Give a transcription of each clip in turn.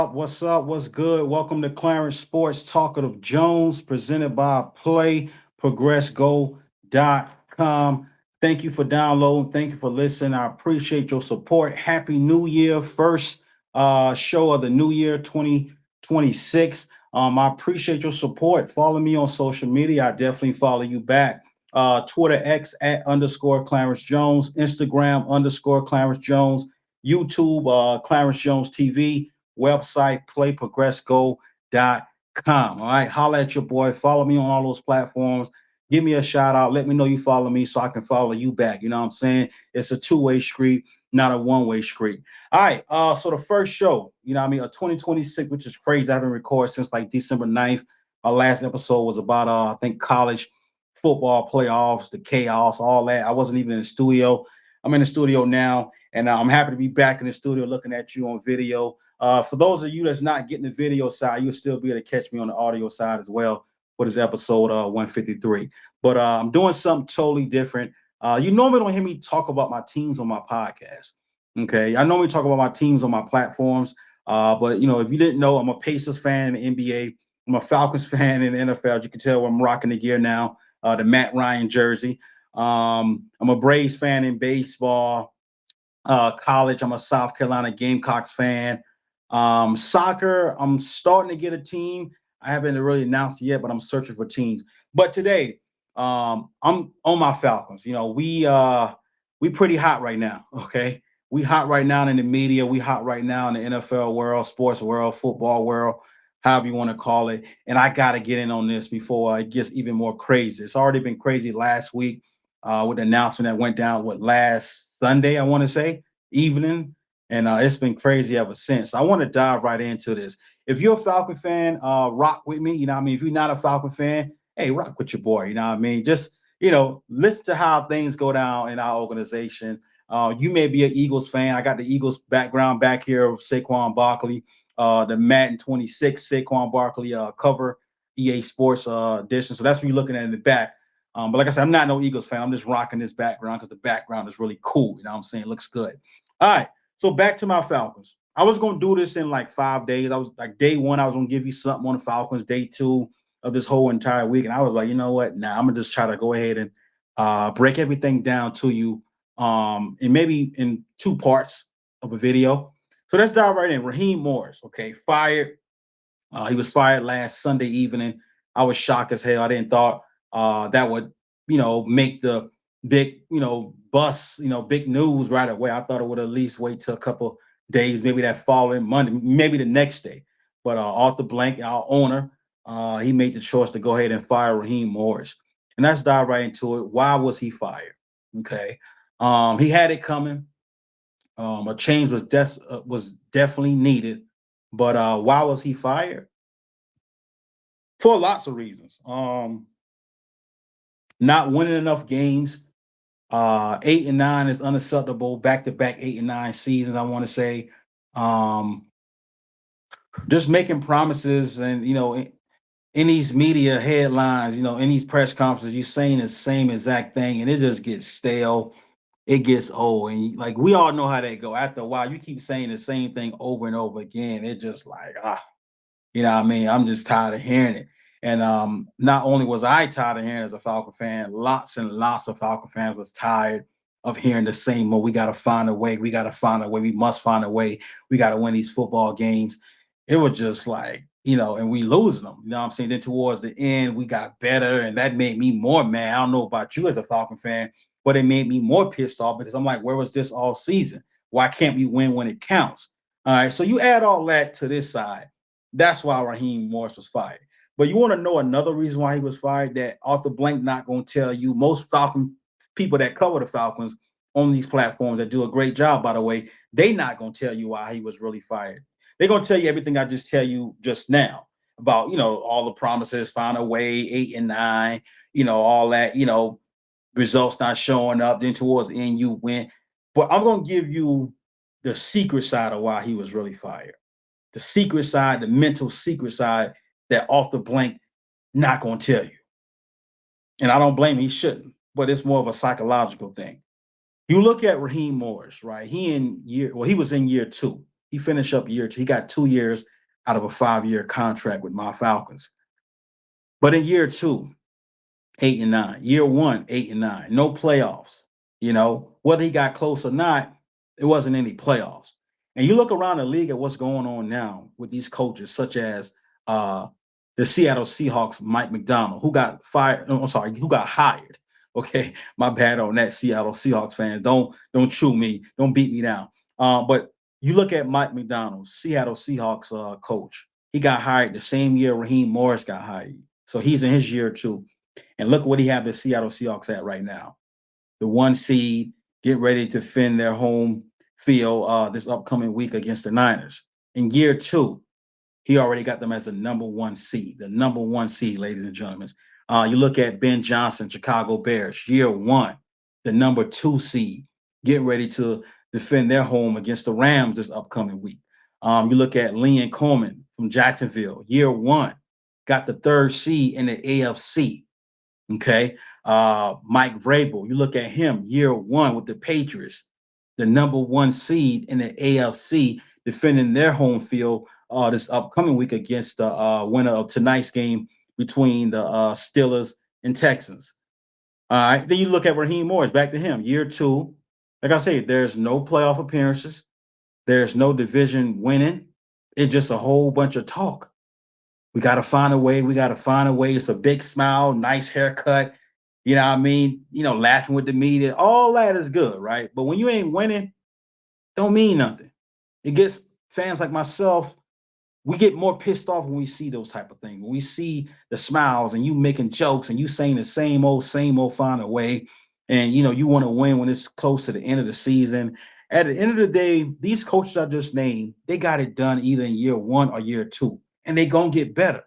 What's up? What's good? Welcome to Clarence Sports Talkative Jones, presented by PlayProgressGo.com. Thank you for downloading. Thank you for listening. I appreciate your support. Happy New Year. First show of the new year 2026. I appreciate your support. Follow me on social media. I definitely follow you back. Twitter X at underscore Clarence Jones, Instagram underscore Clarence Jones, YouTube Clarence Jones TV, website playprogressgo.com. All right, holla at your boy. Follow me on all those platforms. Give me a shout out. Let me know you follow me so I can follow you back. You know what I'm saying? It's a two-way street, not a one-way street. All right. So the first show, you know what I mean, a 2026, which is crazy. I haven't recorded since like December 9th. Our last episode was about I think college football playoffs, the chaos, all that. I wasn't even in the studio. I'm in the studio now, and I'm happy to be back in the studio looking at you on video. For those of you that's not getting the video side, you'll still be able to catch me on the audio side as well for this episode 153. But I'm doing something totally different. You normally don't hear me talk about my teams on my podcast. Okay, I normally talk about my teams on my platforms. But you know, if you didn't know, I'm a Pacers fan in the NBA. I'm a Falcons fan in the NFL. You can tell I'm rocking the gear now, the Matt Ryan jersey. I'm a Braves fan in baseball. College, I'm a South Carolina Gamecocks fan. Soccer, I'm starting to get a team. I haven't really announced it yet, but I'm searching for teams. But today, I'm on my Falcons. You know, we pretty hot right now. Okay, we hot right now in the media. We hot right now in the NFL world, sports world, football world, however you want to call it. And I got to get in on this before it gets even more crazy. It's already been crazy last week with the announcement that went down last Sunday, I want to say evening, and it's been crazy ever since. I want to dive right into this. If you're a Falcon fan, rock with me. You know what I mean? If you're not a Falcon fan, hey, rock with your boy. You know what I mean? Just, you know, listen to how things go down in our organization. You may be an Eagles fan. I got the Eagles background back here of Saquon Barkley, the Madden 26 Saquon Barkley cover, EA Sports edition. So that's what you're looking at in the back. But like I said, I'm not no Eagles fan. I'm just rocking this background because the background is really cool. You know what I'm saying? It looks good. All right. So back to my Falcons. I was going to do this in like 5 days. I was like, day one, I was going to give you something on the Falcons. Day two of this whole entire week. And I was like, you know what? Nah, I'm going to just try to go ahead and break everything down to you and maybe in two parts of a video. So let's dive right in. Raheem Morris, okay, fired. He was fired last Sunday evening. I was shocked as hell. I didn't thought that would, you know, make the big, you know, bus, you know, big news right away. I thought it would at least wait till a couple days, maybe that following Monday, maybe the next day. But Arthur Blank, our owner, he made the choice to go ahead and fire Raheem Morris. And let's dive right into it. Why was he fired? Okay. He had it coming. A change was definitely needed. But why was he fired? For lots of reasons. Not winning enough games. 8 and 9 is unacceptable. Back to back 8 and 9 seasons. I want to say, um, just making promises, and you know, in these media headlines, you know, in these press conferences, you're saying the same exact thing, and it just gets stale. It gets old, and like we all know how that go. After a while, you keep saying the same thing over and over again. It just like you know what I mean? I'm just tired of hearing it. And not only was I tired of hearing it as a Falcon fan, lots and lots of Falcon fans was tired of hearing the same. Well, we got to find a way. We got to find a way. We must find a way. We got to win these football games. It was just like, you know, and we losing them. You know what I'm saying? Then towards the end, we got better, and that made me more mad. I don't know about you as a Falcon fan, but it made me more pissed off because I'm like, where was this all season? Why can't we win when it counts? All right. So you add all that to this side. That's why Raheem Morris was fired. But you want to know another reason why he was fired that Arthur Blank not going to tell you. Most Falcon people that cover the Falcons on these platforms that do a great job, by the way, they not going to tell you why he was really fired. They're going to tell you everything I just tell you just now about, you know, all the promises, find a way, 8 and 9, you know, all that, you know, results not showing up. Then towards the end, you win. But I'm going to give you the secret side of why he was really fired, the secret side, the mental secret side that off the blank not going to tell you. And I don't blame him, he shouldn't, but it's more of a psychological thing. You look at Raheem Morris, right? He was in year two. He finished up year 2. He got 2 years out of a 5-year contract with my Falcons. But in year 2, 8-9. Year 1, 8-9. No playoffs. Whether he got close or not, it wasn't any playoffs. And you look around the league at what's going on now with these coaches, such as the Seattle Seahawks, Mike McDonald, who got fired. No, I'm sorry, who got hired. Okay, my bad on that, Seattle Seahawks fans. Don't chew me. Don't beat me down. But you look at Mike McDonald, Seattle Seahawks coach. He got hired the same year Raheem Morris got hired. So he's in his year 2. And look what he have the Seattle Seahawks at right now. The 1 seed, get ready to defend their home field this upcoming week against the Niners. In year 2, he already got them as the number 1 seed, ladies and gentlemen. You look at Ben Johnson, Chicago Bears, year 1, the number 2 seed, getting ready to defend their home against the Rams this upcoming week. You look at Liam Coleman from Jacksonville, year 1, got the 3rd seed in the AFC. Okay. Mike Vrabel, you look at him, year 1 with the Patriots, the number 1 seed in the AFC, defending their home field this upcoming week against the winner of tonight's game between the Steelers and Texans. All right. Then you look at Raheem Morris, back to him, year 2. Like I say, there's no playoff appearances. There's no division winning. It's just a whole bunch of talk. We got to find a way. It's a big smile, nice haircut. You know what I mean? Laughing with the media. All that is good, right? But when you ain't winning, don't mean nothing. It gets fans like myself, we get more pissed off when we see those type of things. When we see the smiles and you making jokes and you saying the same old, find a way. And, you want to win when it's close to the end of the season. At the end of the day, these coaches I just named, they got it done either in year 1 or year 2. And they're going to get better.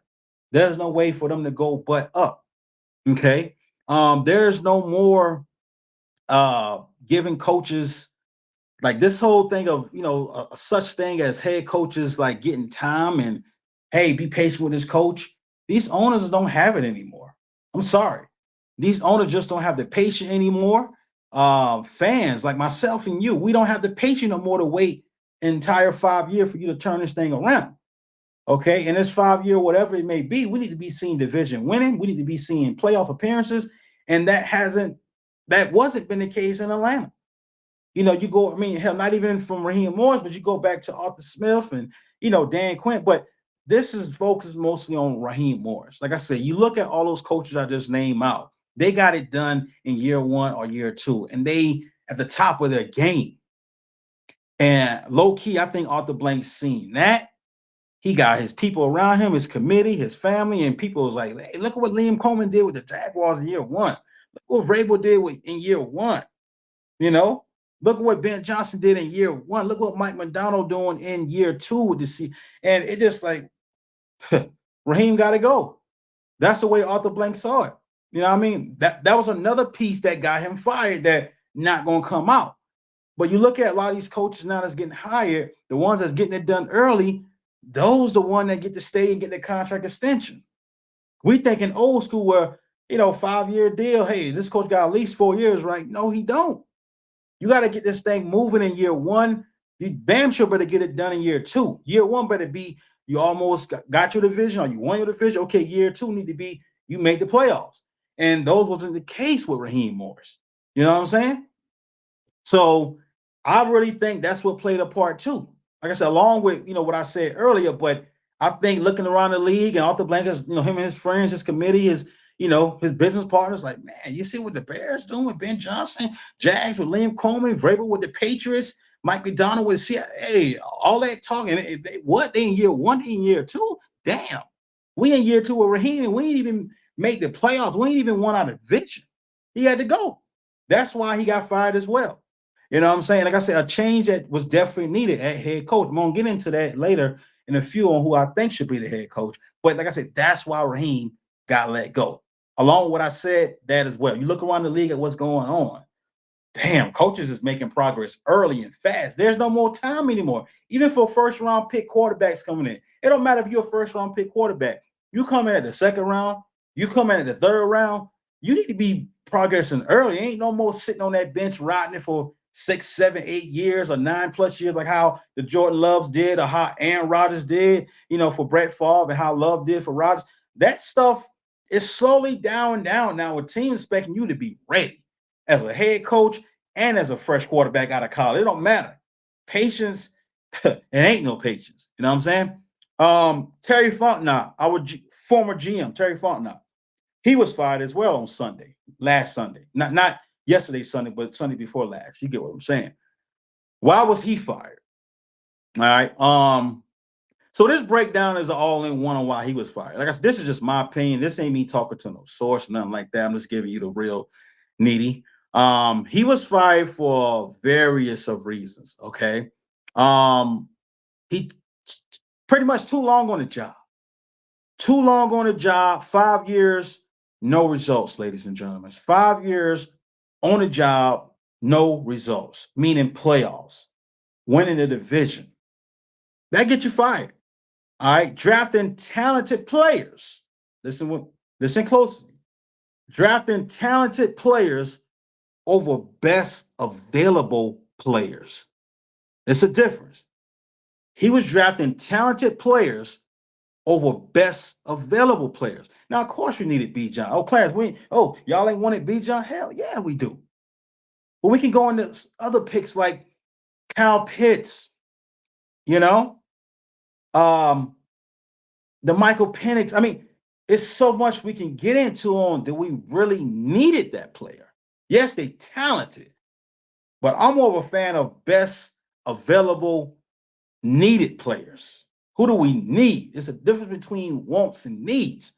There's no way for them to go but up. Okay. There's no more giving coaches like this whole thing of, such thing as head coaches like getting time and, hey, be patient with this coach. These owners don't have it anymore. I'm sorry. These owners just don't have the patience anymore. Fans like myself and you, we don't have the patience no more to wait an entire 5 years for you to turn this thing around. Okay, and this 5-year, whatever it may be, we need to be seeing division winning. We need to be seeing playoff appearances, and that wasn't been the case in Atlanta. Hell, not even from Raheem Morris, but you go back to Arthur Smith and Dan Quinn. But this is focused mostly on Raheem Morris. Like I said, you look at all those coaches I just named out. They got it done in year 1 or year 2, and they at the top of their game. And low key, I think Arthur Blank's seen that. He got his people around him, his committee, his family, and people was like, hey, look at what Liam Coleman did with the Jaguars in year 1. Look what Vrabel did in year 1. Look at what Ben Johnson did in year 1. Look what Mike McDonald doing in year 2 with the C. And it just like, Raheem got to go. That's the way Arthur Blank saw it. You know what I mean? That was another piece that got him fired that not going to come out. But you look at a lot of these coaches now that's getting hired, the ones that's getting it done early, those the one that get to stay and get the contract extension. We thinking old school where, 5-year deal. Hey, this coach got at least 4 years, right? No, he don't. You got to get this thing moving in year 1. You damn sure better get it done in year 2. Year 1 better be you almost got your division or you won your division. Okay, year 2 need to be you make the playoffs. And those wasn't the case with Raheem Morris. You know what I'm saying? So I really think that's what played a part too. Like I said, along with, what I said earlier, but I think looking around the league and Arthur Blank, him and his friends, his committee, his business partners, like, man, you see what the Bears doing with Ben Johnson, Jags with Liam Coleman, Vrabel with the Patriots, Mike McDonald with hey, all that talking. They in year 1, they in year 2? Damn. We in year 2 with Raheem, and we ain't even made the playoffs. We ain't even won our division. He had to go. That's why he got fired as well. You know what I'm saying? Like I said, a change that was definitely needed at head coach. I'm going to get into that later in a few on who I think should be the head coach. But like I said, that's why Raheem got let go. Along with what I said, that as well. You look around the league at what's going on. Damn, coaches is making progress early and fast. There's no more time anymore. Even for first-round pick quarterbacks coming in. It don't matter if you're a first-round pick quarterback. You come in at the 2nd round. You come in at the 3rd round. You need to be progressing early. Ain't no more sitting on that bench riding it for 6, 7, 8 years or 9+ years, like how the Jordan Loves did or how Aaron Rodgers did, for Brett Favre and how Love did for Rodgers. That stuff is slowly down now with teams expecting you to be ready as a head coach and as a fresh quarterback out of college. It don't matter. Patience, it ain't no patience. You know what I'm saying? Terry Fontenot, our former GM, Terry Fontenot, he was fired as well on Sunday, last Sunday. Not yesterday Sunday, but Sunday before last. You get what I'm saying? Why was he fired? All right. So this breakdown is an all-in-one on why he was fired. Like I said, this is just my opinion. This ain't me talking to no source, nothing like that. I'm just giving you the real needy. He was fired for various of reasons. Okay. He pretty much too long on the job. 5 years, no results, ladies and gentlemen. 5 years on the job, no results, meaning playoffs, winning the division. That gets you fired. All right. Drafting talented players. Listen closely. Drafting talented players over best available players. It's a difference. He was drafting talented players over best available players. Now, of course, we needed B. John. Oh, Clarence, y'all ain't wanted B. John? Hell yeah, we do. But we can go into other picks like Kyle Pitts, the Michael Penix. I mean, it's so much we can get into on that we really needed that player. Yes, they talented, but I'm more of a fan of best available needed players. Who do we need? There's a difference between wants and needs.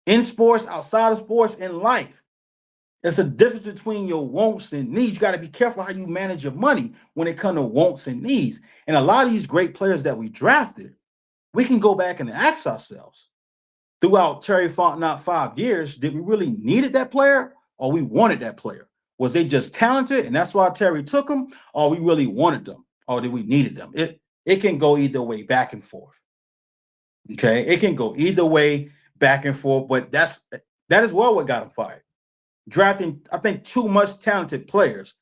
In sports, outside of sports, in life. There's a difference between your wants and needs. You got to be careful how you manage your money when it comes to wants and needs. And a lot of these great players that we drafted, we can go back and ask ourselves, throughout Terry Fontenot 5 years, did we really needed that player or we wanted that player? Was they just talented and that's why Terry took them, or we really wanted them, or did we needed them? It can go either way, back and forth. Okay, it can go either way, back and forth, but that is well what got him fired. Drafting, I think, too much talented players,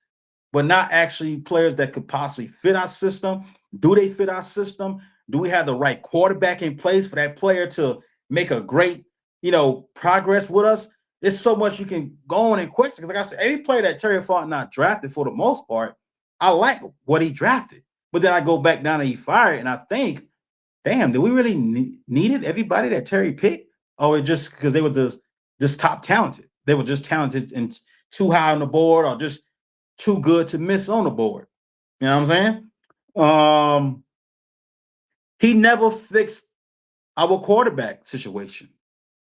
but not actually players that could possibly fit our system. Do they fit our system? Do we have the right quarterback in place for that player to make a great, progress with us? There's so much you can go on and question. Like I said, any player that Terry Fontenot drafted, for the most part, I like what he drafted. But then I go back down and he fired, and I think, damn, did we really needed everybody that Terry picked? Or just because they were just top talented? They were just talented and too high on the board, or just too good to miss on the board. You know what I'm saying? He never fixed our quarterback situation.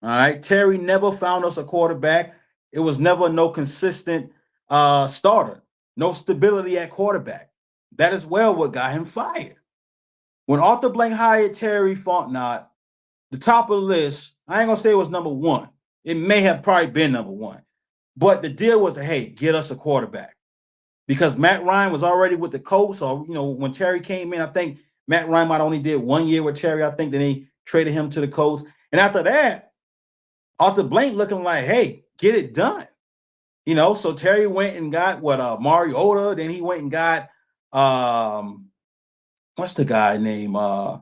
All right. Terry never found us a quarterback. It was never no consistent starter, no stability at quarterback. That is well what got him fired. When Arthur Blank hired Terry Fontenot, the top of the list, I ain't gonna say it was number one. It may have probably been number one. But the deal was to, hey, get us a quarterback. Because Matt Ryan was already with the Colts, or when Terry came in, I think Matt Ryan might only did 1 year with Terry. I think then they traded him to the Colts. And after that, Arthur Blank looking like, hey, get it done. So Terry went and got Mariota. Then he went and got what's the guy name? I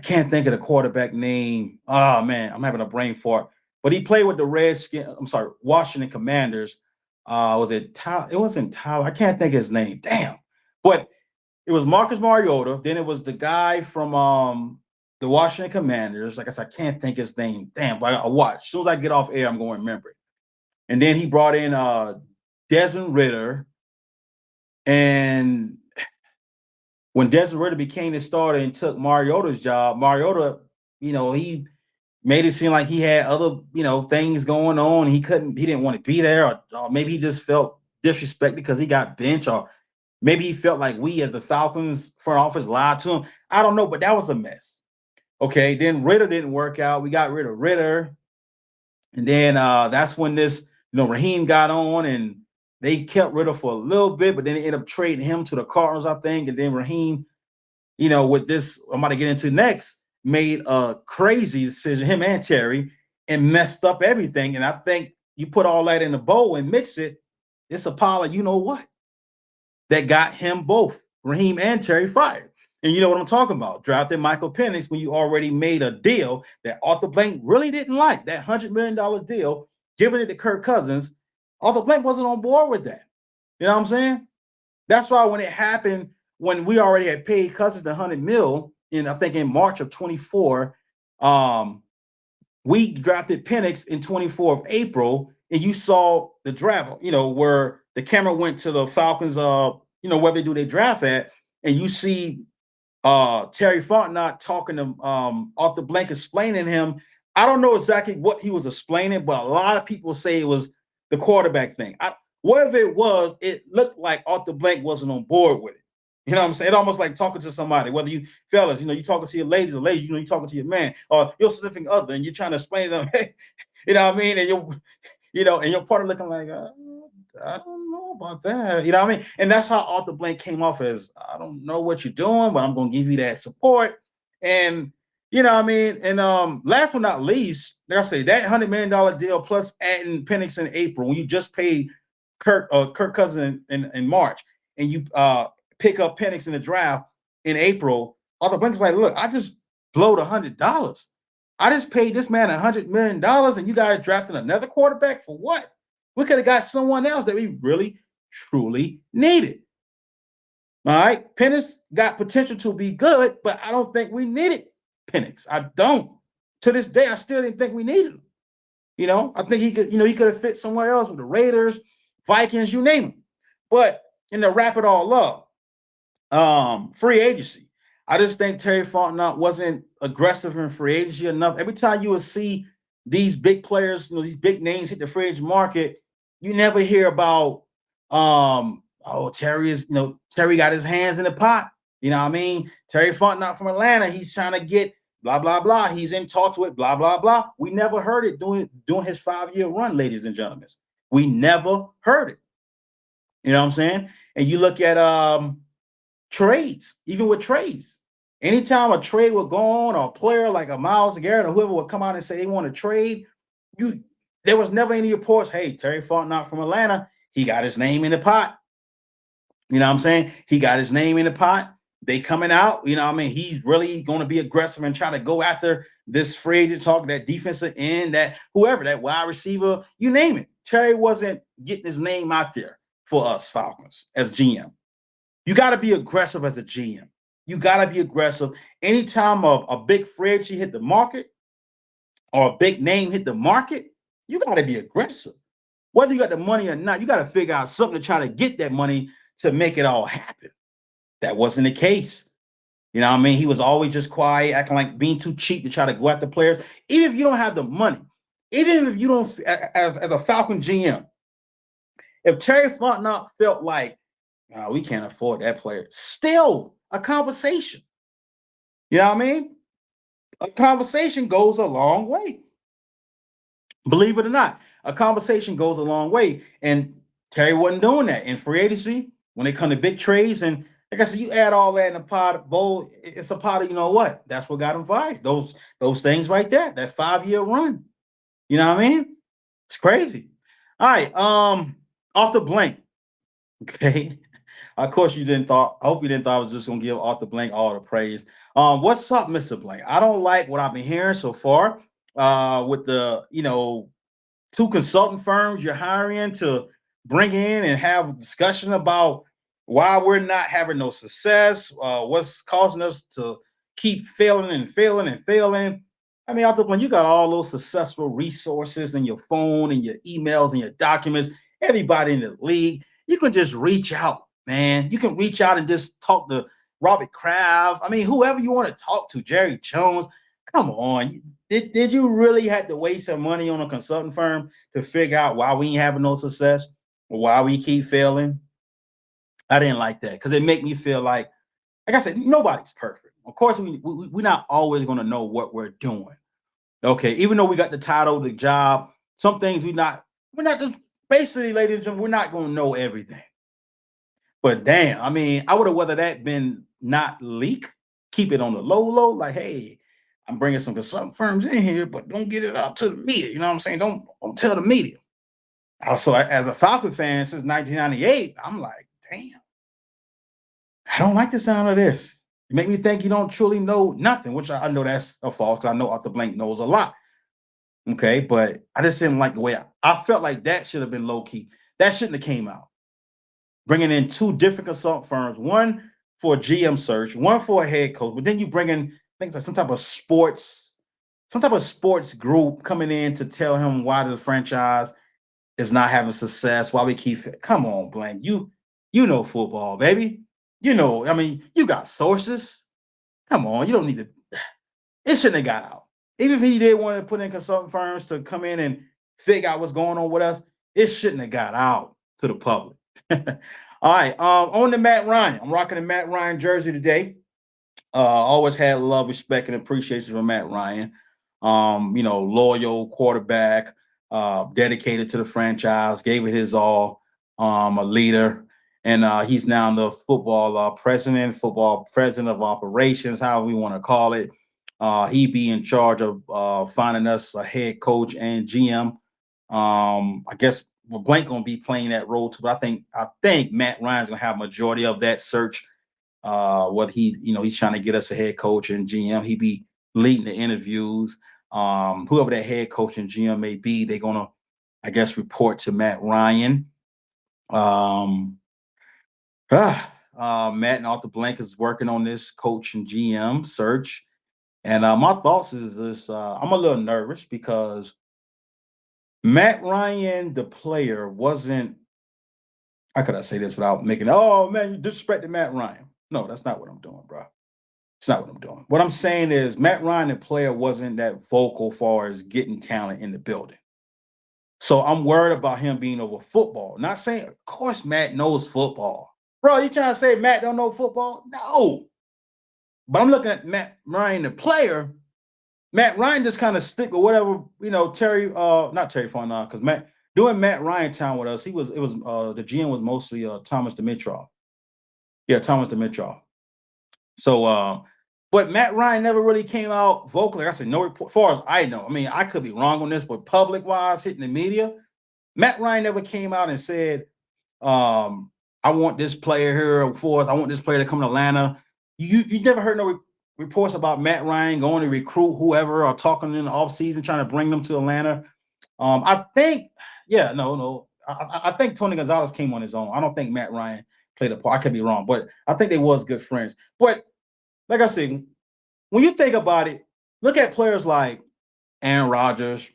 can't think of the quarterback name. Oh man, I'm having a brain fart. But he played with the Washington Commanders. Was it Tyler? It wasn't Tyler. I can't think of his name. Damn. But it was Marcus Mariota. Then it was the guy from the Washington Commanders. Like I said, I can't think his name. Damn, but I'll watch. As soon as I get off air, I'm going to remember it. And then he brought in Desmond Ridder. And when Desmond Ridder became the starter and took Mariota's job, Mariota, he made it seem like he had other, things going on. He didn't want to be there, or maybe he just felt disrespected because he got benched, or maybe he felt like we as the Falcons front office lied to him. I don't know, but that was a mess. Okay, then Ridder didn't work out. We got rid of Ridder. And then that's when this, Raheem got on, and they kept Ridder for a little bit, but then they ended up trading him to the Cardinals, I think. And then Raheem, with this, I'm about to get into next, made a crazy decision, him and Terry, and messed up everything. And I think you put all that in a bowl and mix it, it's a pile of you know what. that got him both, Raheem and Terry, fired. And you know what I'm talking about. Drafting Michael Penix when you already made a deal that Arthur Blank really didn't like, that $100 million deal, giving it to Kirk Cousins. Arthur Blank wasn't on board with that. You know what I'm saying? That's why when it happened, when we already had paid Cousins the $100 million I think in March of 24, we drafted Penix in 24 of April, and you saw the draft, where the camera went to the Falcons, where they do their draft at, and you see Terry Fontenot talking to Arthur Blank, explaining him. I don't know exactly what he was explaining, but a lot of people say it was the quarterback thing. Whatever it was, it looked like Arthur Blank wasn't on board with it. You know what I'm saying? It almost like talking to somebody, whether you fellas, you talking to your ladies or ladies, you talking to your man or your significant other, and you're trying to explain to them, hey, you know what I mean? And and your partner looking like, I don't know about that. You know what I mean? And that's how Arthur Blank came off as, I don't know what you're doing, but I'm going to give you that support. And, you know what I mean? And last but not least, like I say, that $100 million deal plus adding Penix in April, when you just paid Kirk Cousins in March, and you pick up Penix in the draft in April, Arthur Blank's like, look, I just blowed $100. I just paid this man $100 million, and you guys drafted another quarterback for what? We could have got someone else that we really, truly needed. All right. Penix got potential to be good, but I don't think we needed Penix. I don't. To this day, I still didn't think we needed him. I think he could have fit somewhere else with the Raiders, Vikings, you name them. But to wrap it all up, free agency. I just think Terry Fontenot wasn't aggressive in free agency enough. Every time you would see these big players, these big names hit the free agent market, you never hear about, Terry got his hands in the pot. You know what I mean? Terry Fontenot from Atlanta, he's trying to get blah, blah, blah. He's in talks with blah, blah, blah. We never heard it doing his 5-year run, ladies and gentlemen. We never heard it. You know what I'm saying? And you look at trades, even with trades. Anytime a trade would go on, or a player like a Myles Garrett or whoever would come out and say they want to trade, there was never any reports, hey, Terry Fontenot from Atlanta, he got his name in the pot. You know what I'm saying? He got his name in the pot. They coming out, he's really going to be aggressive and try to go after this free agent talk, that defensive end, that whoever, that wide receiver, you name it. Terry wasn't getting his name out there for us Falcons as GM. You got to be aggressive as a GM. You got to be aggressive. Anytime a big free agent hit the market or a big name hit the market, you got to be aggressive. Whether you got the money or not, you got to figure out something to try to get that money to make it all happen. That wasn't the case. You know what I mean? He was always just quiet, acting like being too cheap to try to go after players. Even if you don't have the money, even if you don't, as a Falcon GM, if Terry Fontenot felt like, we can't afford that player, still a conversation. You know what I mean? A conversation goes a long way. Believe it or not, a conversation goes a long way. And Terry wasn't doing that in free agency when they come to big trades. And like I said, you add all that in a pot bowl, it's a pot of, you know what? That's what got him fired. Those things right there, that 5-year run. You know what I mean? It's crazy. All right. Arthur Blank. Okay. Of course, I hope you didn't thought I was just gonna give Arthur Blank all the praise. What's up, Mr. Blank? I don't like what I've been hearing so far with the, 2 consultant firms you're hiring to bring in and have a discussion about why we're not having no success, what's causing us to keep failing and failing and failing. I mean, Arthur Blank, you got all those successful resources in your phone and your emails and your documents, everybody in the league. You can just reach out, man. You can reach out and just talk to Robert Kraft. I mean, whoever you want to talk to, Jerry Jones. Come on. Did you really have to waste some money on a consulting firm to figure out why we ain't having no success or why we keep failing? I didn't like that because it made me feel like I said, nobody's perfect. Of course, we're not always going to know what we're doing. Okay, even though we got the title, the job, some things we're not just basically, ladies and gentlemen, we're not going to know everything. But damn, I mean, I would have whether that been not leak, keep it on the low, like, hey, I'm bringing some consulting firms in here, but don't get it out to the media. You know what I'm saying? Don't tell the media. Also, as a Falcon fan since 1998, I'm like, damn, I don't like the sound of this. You make me think you don't truly know nothing, which I know that's a false. I know Arthur Blank knows a lot. Okay, but I just didn't like the way I felt like that should have been low key. That shouldn't have came out. Bringing in two different consult firms, one for a GM search, one for a head coach, but then you bring in things like some type of sports group coming in to tell him why the franchise is not having success, why we keep it. Come on, Blank. You know football, baby. You know, I mean, you got sources. Come on, you don't need to. It shouldn't have got out. Even if he did want to put in consulting firms to come in and figure out what's going on with us, it shouldn't have got out to the public. All right, on to Matt Ryan. I'm rocking a Matt Ryan jersey today. Always had love, respect, and appreciation for Matt Ryan. Loyal quarterback, dedicated to the franchise, gave it his all, a leader. And he's now the football president of operations, however we want to call it. He be in charge of finding us a head coach and GM. I guess Blank gonna be playing that role too, but I think Matt Ryan's gonna have majority of that search. Whether he's trying to get us a head coach and GM, he be leading the interviews. Whoever that head coach and GM may be, they're gonna, I guess, report to Matt Ryan. Matt and Arthur Blank is working on this coach and GM search. And my thoughts is this: I'm a little nervous because Matt Ryan, the player, wasn't. How could I say this without making? Oh man, you disrespected Matt Ryan. No, that's not what I'm doing, bro. It's not what I'm doing. What I'm saying is Matt Ryan, the player, wasn't that vocal far as getting talent in the building. So I'm worried about him being over football. Not saying, of course, Matt knows football, bro. You trying to say Matt don't know football? No. But I'm looking at Matt Ryan, the player. Matt Ryan just kind of stick with whatever, Terry, not Terry Fontenot, because doing Matt Ryan time with us, the GM was mostly Thomas Dimitrov. Yeah, Thomas Dimitrov. So but Matt Ryan never really came out vocally. Like I said, no report, as far as I know. I mean, I could be wrong on this, but public wise, hitting the media, Matt Ryan never came out and said, I want this player here for us. I want this player to come to Atlanta. You never heard no reports about Matt Ryan going to recruit whoever or talking in the offseason, trying to bring them to Atlanta. I think, I think Tony Gonzalez came on his own. I don't think Matt Ryan played a part. I could be wrong, but I think they was good friends. But like I said, when you think about it, look at players like Aaron Rodgers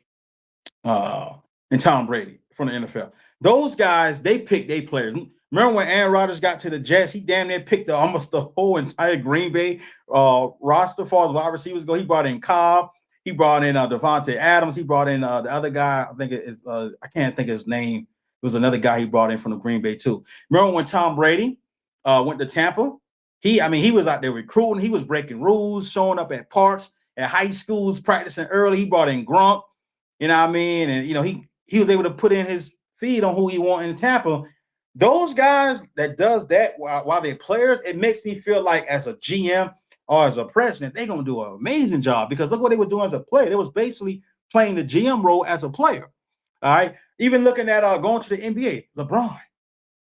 and Tom Brady from the NFL. Those guys, they pick their players. Remember when Aaron Rodgers got to the Jets, he damn near picked almost the whole entire Green Bay roster for as wide receivers go. He brought in Cobb. He brought in Devontae Adams. He brought in the other guy. I think it is, I can't think of his name. It was another guy he brought in from the Green Bay too. Remember when Tom Brady went to Tampa? He was out there recruiting. He was breaking rules, showing up at parks, at high schools, practicing early. He brought in Gronk, you know what I mean? And, he was able to put in his feed on who he wanted in Tampa. Those guys that does that while they're players, it makes me feel like as a GM or as a president, they're going to do an amazing job because look what they were doing as a player. They was basically playing the GM role as a player. All right. Even looking at going to the NBA, LeBron.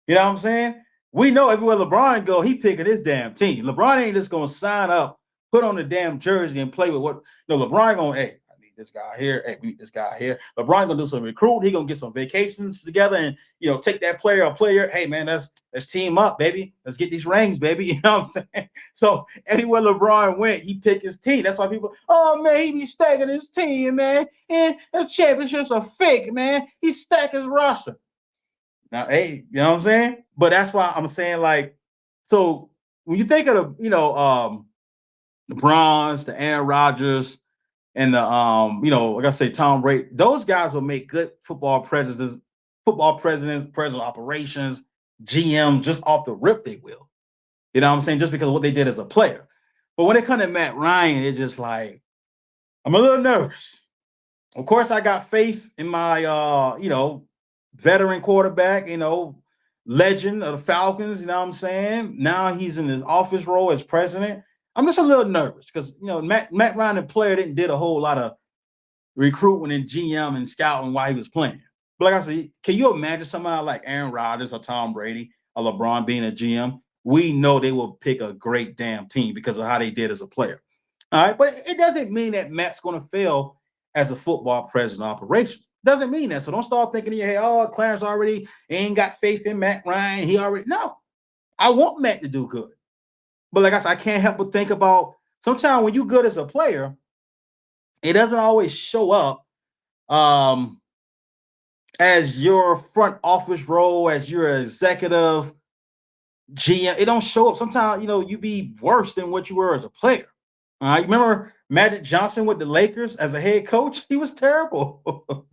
You know what I'm saying? We know everywhere LeBron go, he picking his damn team. LeBron ain't just going to sign up, put on the damn jersey and play with what. No, LeBron going, hey, this guy here, hey, we need this guy here. LeBron gonna do some recruiting. He gonna get some vacations together and take that player. Hey man, let's team up, baby. Let's get these rings, baby. You know what I'm saying? So anywhere LeBron went, he picked his team. That's why people, oh man, he be stacking his team, man. And those championships are fake, man. He stacked his roster. Now, hey, you know what I'm saying? But that's why I'm saying, like, so when you think of the LeBrons, the Aaron Rodgers, and the like I say, Tom Brady, those guys will make good football presidents, president of operations, GM, just off the rip, they will. You know what I'm saying? Just because of what they did as a player. But when it comes to Matt Ryan, it's just like, I'm a little nervous. Of course, I got faith in my veteran quarterback, legend of the Falcons, you know what I'm saying? Now he's in his office role as president. I'm just a little nervous because Matt Ryan, the player, did a whole lot of recruiting and GM and scouting while he was playing. But like I said, can you imagine somebody like Aaron Rodgers or Tom Brady or LeBron being a GM? we know they will pick a great damn team because of how they did as a player. All right, but it doesn't mean that Matt's going to fail as a football president of operations. Doesn't mean that. So don't start thinking in your head, oh, Clarence already ain't got faith in Matt Ryan. He already, no. I want Matt to do good. But like I said, I can't help but think about sometimes when you're good as a player, it doesn't always show up as your front office role, as your executive GM. It don't show up. Sometimes, you be worse than what you were as a player. You remember Magic Johnson with the Lakers as a head coach? He was terrible.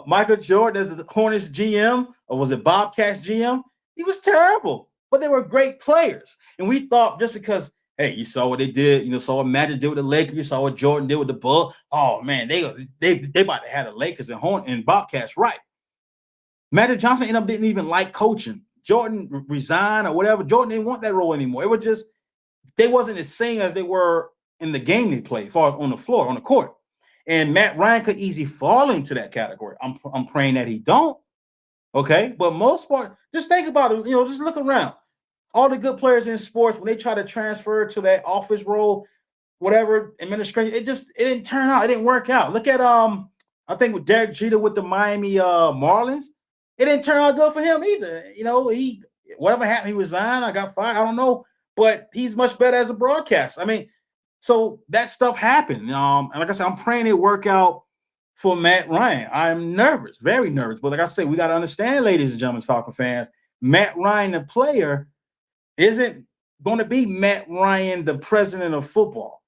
Michael Jordan as the Hornets GM, or was it Bobcats GM? He was terrible, but they were great players. And we thought just because, hey, you saw what they did, saw what Magic did with the Lakers, you saw what Jordan did with the Bulls. Oh man, they about to have the Lakers and Bobcats right. Magic Johnson didn't even like coaching. Jordan resigned or whatever. Jordan didn't want that role anymore. It was just they wasn't as same as they were in the game they played, as far as on the floor, on the court. And Matt Ryan could easily fall into that category. I'm praying that he don't. Okay, but most part, just think about it. Just look around. All the good players in sports, when they try to transfer to that office role, whatever administration, it didn't turn out. It didn't work out. Look at I think with Derek Jeter with the Miami Marlins, it didn't turn out good for him either. He whatever happened, he resigned. I got fired. I don't know, but he's much better as a broadcaster. I mean, so that stuff happened. And like I said, I'm praying it work out for Matt Ryan. I'm nervous, very nervous. But like I said, we got to understand, ladies and gentlemen, Falcon fans, Matt Ryan, the player, isn't going to be Matt Ryan, the president of football.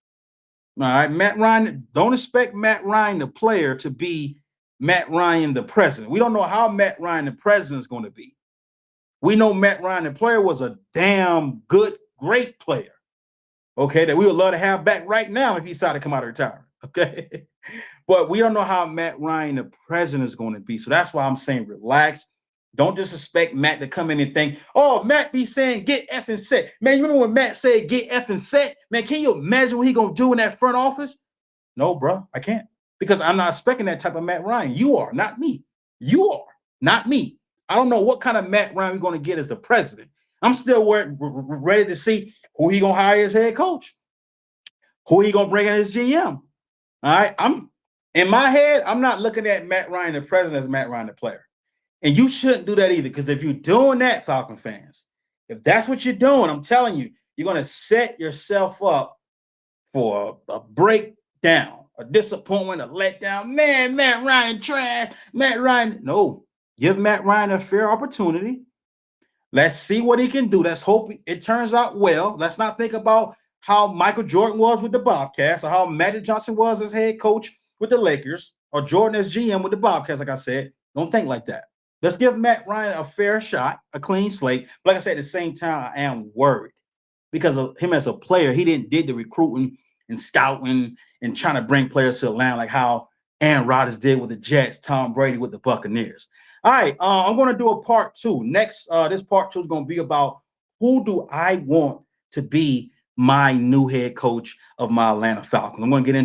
All right, Matt Ryan, don't expect Matt Ryan, the player, to be Matt Ryan, the president. We don't know how Matt Ryan, the president, is going to be. We know Matt Ryan, the player, was a damn good, great player. Okay, that we would love to have back right now if he decided to come out of retirement. Okay, but we don't know how Matt Ryan, the president, is going to be. So that's why I'm saying relax. Don't just expect Matt to come in and think, oh, Matt be saying get effing set. Man, you remember when Matt said get effing set? Man, can you imagine what he going to do in that front office? No, bro, I can't. Because I'm not expecting that type of Matt Ryan. You are, not me. You are, not me. I don't know what kind of Matt Ryan we're going to get as the president. I'm still ready to see who he going to hire as head coach. Who he going to bring in as GM. All right, I'm in my head, I'm not looking at Matt Ryan, the president, as Matt Ryan, the player. And you shouldn't do that either, because if you're doing that, Falcon fans, if that's what you're doing, I'm telling you, you're going to set yourself up for a breakdown, a disappointment, a letdown. Man, Matt Ryan trash. Matt Ryan. No, give Matt Ryan a fair opportunity. Let's see what he can do. Let's hope it turns out well. Let's not think about how Michael Jordan was with the Bobcats, or how Magic Johnson was as head coach with the Lakers, or Jordan as GM with the Bobcats. Like I said, don't think like that. Let's give Matt Ryan a fair shot, a clean slate. But like I said, at the same time, I am worried because of him as a player. He did the recruiting and scouting and trying to bring players to Atlanta, like how Aaron Rodgers did with the Jets, Tom Brady with the Buccaneers. All right, I'm going to do a part 2. Next, this part 2 is going to be about who do I want to be my new head coach of my Atlanta Falcons. I'm going to get into